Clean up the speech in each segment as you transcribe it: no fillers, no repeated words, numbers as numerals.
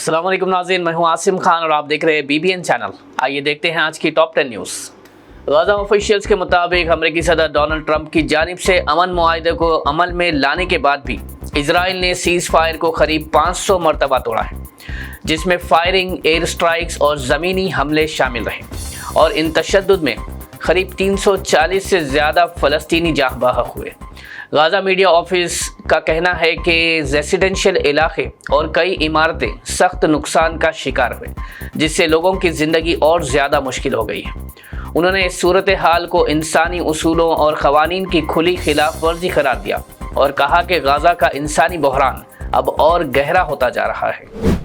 अस्सलाम वालेकुम नाज़रीन, मैं हूं आसिम खान और आप देख रहे हैं BBN चैनल। आइए देखते हैं आज की टॉप 10 न्यूज़। गाज़ा ऑफिशियल्स के मुताबिक अमेरिकी सदर डोनाल्ड ट्रंप की जानिब से अमन मुआहदे को अमल में लाने के बाद भी इजराइल ने सीज़ फायर को करीब 500 मरतबा तोड़ा है, जिसमें फायरिंग, एयर स्ट्राइक्स और ज़मीनी हमले शामिल रहे और इन तशद्दुद में करीब 340 से ज़्यादा फ़लस्तीनी जाँ बहक हुए। गाज़ा मीडिया ऑफिस का कहना है कि रेसिडेंशियल इलाके और कई इमारतें सख्त नुकसान का शिकार हुए, जिससे लोगों की ज़िंदगी और ज़्यादा मुश्किल हो गई है। उन्होंने इस सूरत हाल को इंसानी उसूलों और क़वानीन की खुली खिलाफ वर्जी करार दिया और कहा कि गाज़ा का इंसानी बहरान अब और गहरा होता जा रहा है।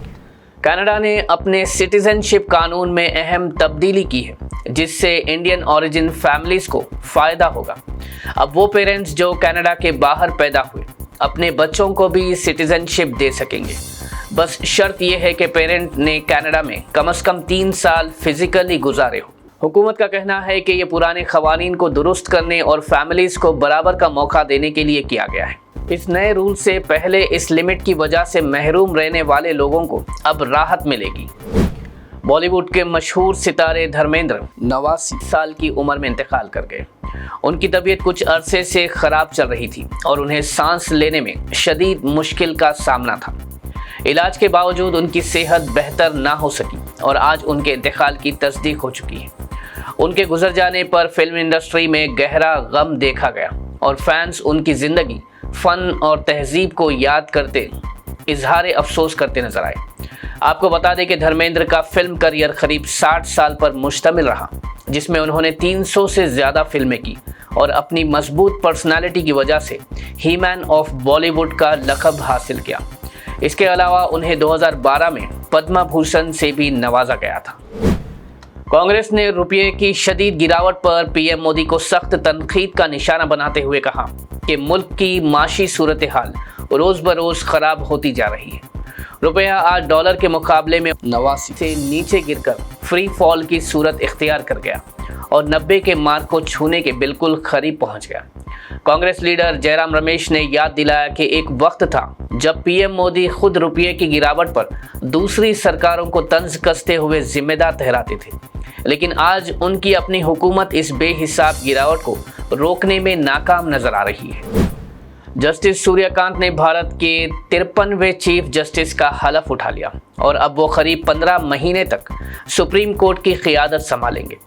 कनाडा ने अपने सिटीज़नशिप कानून में अहम तब्दीली की है, जिससे इंडियन ओरिजिन फैमिलीज़ को फ़ायदा होगा। अब वो पेरेंट्स जो कनाडा के बाहर पैदा हुए अपने बच्चों को भी सिटीज़नशिप दे सकेंगे। बस शर्त यह है कि पेरेंट ने कनाडा में कम से कम 3 साल फिज़िकली गुजारे हो। हुकूमत का कहना है कि ये पुराने क़वानीन को दुरुस्त करने और फैमिलीज़ को बराबर का मौका देने के लिए किया गया है। इस नए रूल से पहले इस लिमिट की वजह से महरूम रहने वाले लोगों को अब राहत मिलेगी। बॉलीवुड के मशहूर सितारे धर्मेंद्र 89 साल की उम्र में इंतकाल कर गए। उनकी तबीयत कुछ अरसे से ख़राब चल रही थी और उन्हें सांस लेने में शदीद मुश्किल का सामना था। इलाज के बावजूद उनकी सेहत बेहतर ना हो सकी और आज उनके इंतकाल की तस्दीक हो चुकी है। उनके गुजर जाने पर फिल्म इंडस्ट्री में गहरा गम देखा गया और फैंस उनकी ज़िंदगी, फ़न और तहजीब को याद करते इजहार अफसोस करते नजर आए। आपको बता दें कि धर्मेंद्र का फिल्म करियर करीब 60 साल पर मुश्तमिल रहा, जिसमें उन्होंने 300 से ज़्यादा फिल्में की और अपनी मजबूत पर्सनालिटी की वजह से ही मैन ऑफ बॉलीवुड का लक़ब हासिल किया। इसके अलावा उन्हें 2012 में पद्म भूषण से भी नवाजा गया था। कांग्रेस ने रुपये की शदीद गिरावट पर पीएम मोदी को सख्त तनकीद का निशाना बनाते हुए कहा कि मुल्क की माशी सूरत हाल रोज़ बरोज़ ख़राब होती जा रही है। रुपया आज डॉलर के मुकाबले में 89 से नीचे गिरकर फ्री फॉल की सूरत इख्तियार कर गया और 90 के मार्क को छूने के बिल्कुल करीब पहुंच गया। कांग्रेस लीडर जयराम रमेश ने याद दिलाया कि एक वक्त था जब पीएम मोदी खुद रुपये की गिरावट पर दूसरी सरकारों को तंज कसते हुए जिम्मेदार ठहराते थे, लेकिन आज उनकी अपनी हुकूमत इस बेहिसाब गिरावट को रोकने में नाकाम नजर आ रही है। जस्टिस सूर्यकांत ने भारत के 53वें चीफ जस्टिस का हलफ उठा लिया और अब वो करीब 15 महीने तक सुप्रीम कोर्ट की क़ियादत संभालेंगे।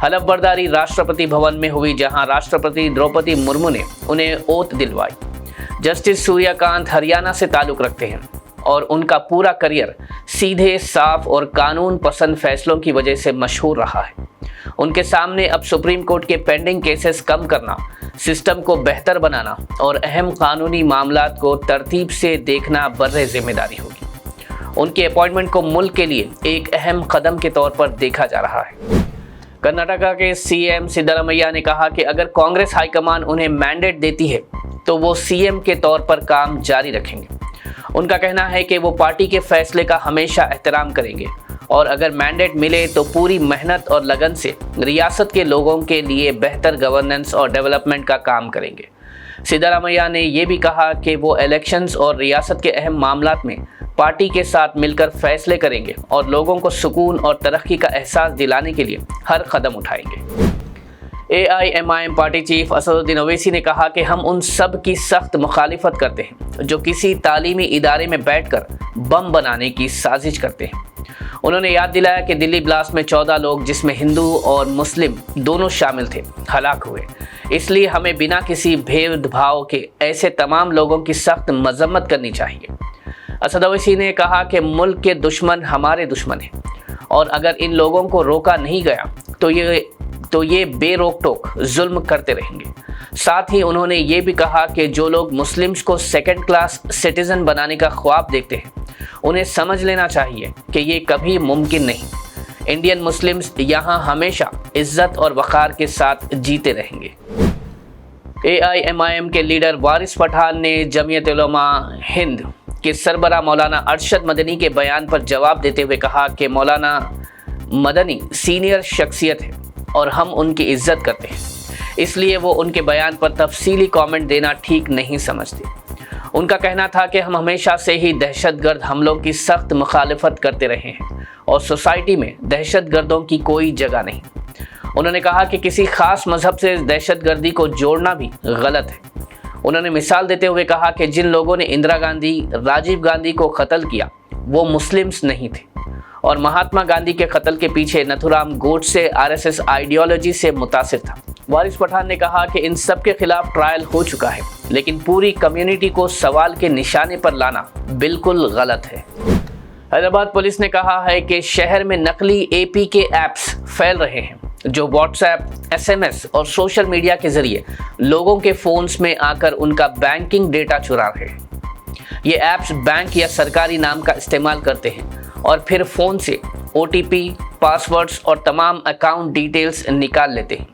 हलफ बर्दारी राष्ट्रपति भवन में हुई, जहां राष्ट्रपति द्रौपदी मुर्मू ने उन्हें ओथ दिलवाई। जस्टिस सूर्यकांत हरियाणा से ताल्लुक़ रखते हैं और उनका पूरा करियर सीधे, साफ और कानून पसंद फैसलों की वजह से मशहूर रहा है। उनके सामने अब सुप्रीम कोर्ट के पेंडिंग केसेस कम करना, सिस्टम को बेहतर बनाना और अहम कानूनी मामलात को तरतीब से देखना बर्रे जिम्मेदारी होगी। उनके अपॉइंटमेंट को मुल्क के लिए एक अहम कदम के तौर पर देखा जा रहा है। कर्नाटका के सीएम सिद्धरामैया ने कहा कि अगर कांग्रेस हाईकमान उन्हें मैंडेट देती है तो वो सीएम के तौर पर काम जारी रखेंगे। उनका कहना है कि वो पार्टी के फैसले का हमेशा एहतराम करेंगे और अगर मैंडेट मिले तो पूरी मेहनत और लगन से रियासत के लोगों के लिए बेहतर गवर्नेंस और डेवलपमेंट का काम करेंगे। सिद्धरामैया ने यह भी कहा कि वो इलेक्शंस और रियासत के अहम मामलात में पार्टी के साथ मिलकर फैसले करेंगे और लोगों को सुकून और तरक्की का एहसास दिलाने के लिए हर कदम उठाएंगे। AIMIM party chief Asaduddin Owaisi ने कहा कि हम उन सब की सख्त मुखालिफत करते हैं जो किसी तालीमी इदारे में बैठकर बम बनाने की साजिश करते हैं। उन्होंने याद दिलाया कि दिल्ली ब्लास्ट में 14 लोग, जिसमें हिंदू और मुस्लिम दोनों शामिल थे, हलाक हुए। इसलिए हमें बिना किसी भेदभाव के ऐसे तमाम लोगों की सख्त मजम्मत करनी चाहिए। असद ओवैसी ने कहा कि मुल्क के दुश्मन हमारे दुश्मन हैं और अगर इन लोगों को रोका नहीं गया तो ये बेरोक टोक जुल्म करते रहेंगे। साथ ही उन्होंने ये भी कहा कि जो लोग मुस्लिम्स को सेकंड क्लास सिटीज़न बनाने का ख्वाब देखते हैं, उन्हें समझ लेना चाहिए कि ये कभी मुमकिन नहीं। इंडियन मुस्लिम्स यहाँ हमेशा इज्जत और वक़ार के साथ जीते रहेंगे। AIMIM के लीडर वारिस पठान ने जमीयत उलमा हिंद के सरबरा मौलाना अरशद मदनी के बयान पर जवाब देते हुए कहा कि मौलाना मदनी सीनियर शख्सियत है और हम उनकी इज्जत करते हैं, इसलिए वो उनके बयान पर तफसीली कमेंट देना ठीक नहीं समझते। उनका कहना था कि हम हमेशा से ही दहशतगर्द हमलों की सख्त मुखालिफत करते रहे हैं और सोसाइटी में दहशतगर्दों की कोई जगह नहीं। उन्होंने कहा कि किसी खास मजहब से दहशतगर्दी को जोड़ना भी गलत है। उन्होंने मिसाल देते हुए कहा कि जिन लोगों ने इंदिरा गांधी, राजीव गांधी को कत्ल किया वो मुस्लिम्स नहीं थे और महात्मा गांधी के कत्ल के पीछे नथुराम गोडसे आरएसएस आइडियोलॉजी से मुतासिर था। वारिस पठान ने कहा कि इन सब के खिलाफ ट्रायल हो चुका है, लेकिन पूरी कम्युनिटी को सवाल के निशाने पर लाना बिल्कुल गलत है। हैदराबाद पुलिस ने कहा है कि शहर में नकली एपी के ऐप्स फैल रहे हैं जो व्हाट्सएप, एसएमएस और सोशल मीडिया के जरिए लोगों के फोन्स में आकर उनका बैंकिंग डेटा चुरा रहे हैं। ये ऐप्स बैंक या सरकारी नाम का इस्तेमाल करते हैं और फिर फ़ोन से ओटीपी, पासवर्ड्स और तमाम अकाउंट डिटेल्स निकाल लेते हैं।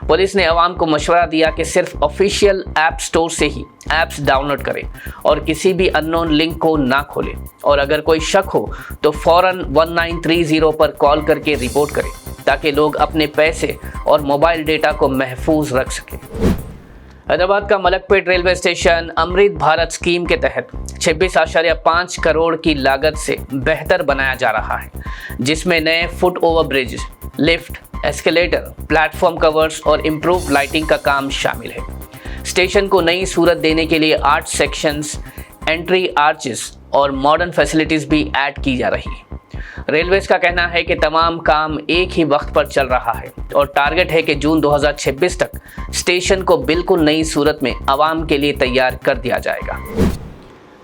पुलिस ने आवाम को मशवरा दिया कि सिर्फ ऑफिशियल ऐप स्टोर से ही ऐप्स डाउनलोड करें और किसी भी अननोन लिंक को ना खोलें, और अगर कोई शक हो तो फ़ौरन 1930 पर कॉल करके रिपोर्ट करें ताकि लोग अपने पैसे और मोबाइल डेटा को महफूज रख सकें। हैदराबाद का Malakpet railway station Amrit Bharat scheme के तहत 26.5 करोड़ की लागत से बेहतर बनाया जा रहा है, जिसमें नए foot over bridge, lift, escalator, platform covers और इम्प्रूव लाइटिंग का काम शामिल है। स्टेशन को नई सूरत देने के लिए 8 सेक्शंस, एंट्री आर्चेस और मॉडर्न फैसिलिटीज़ भी ऐड की जा रही है। रेलवेज का कहना है कि तमाम काम एक ही वक्त पर चल रहा है और टारगेट है कि जून 2026 तक स्टेशन को बिल्कुल नई सूरत में आवाम के लिए तैयार कर दिया जाएगा।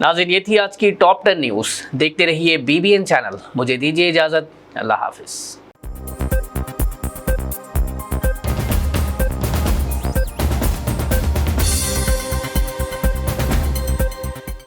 नाज़रीन, ये थी आज की टॉप 10 न्यूज़। देखते रहिए BBN चैनल। मुझे दीजिए इजाज़त। अल्लाह हाफिज़।